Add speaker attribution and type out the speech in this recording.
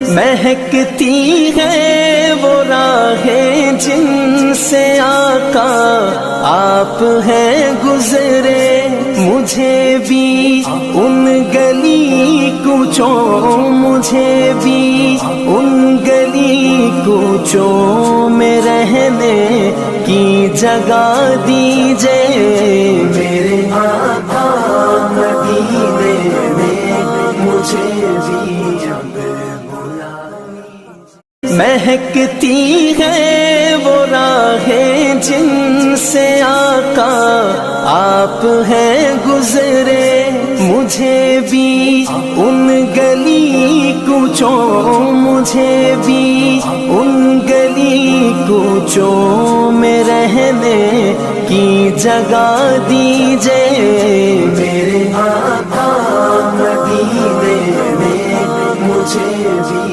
Speaker 1: مہکتی ہے وہ راہیں جن سے آقا آپ ہیں گزرے، مجھے بھی ان گلی کوچوں، مجھے بھی ان گلی کوچوں میں رہنے کی جگہ دیجئے، میرے آقا مدینے میں مجھے بھی مہکتی ہے وہ راہیں جن سے آقا آپ ہیں گزرے، مجھے بھی ان گلی کوچوں، مجھے بھی ان گلی کوچوں میں رہنے کی جگہ دیجئے، میرے آقا مدینے میں مجھے بھی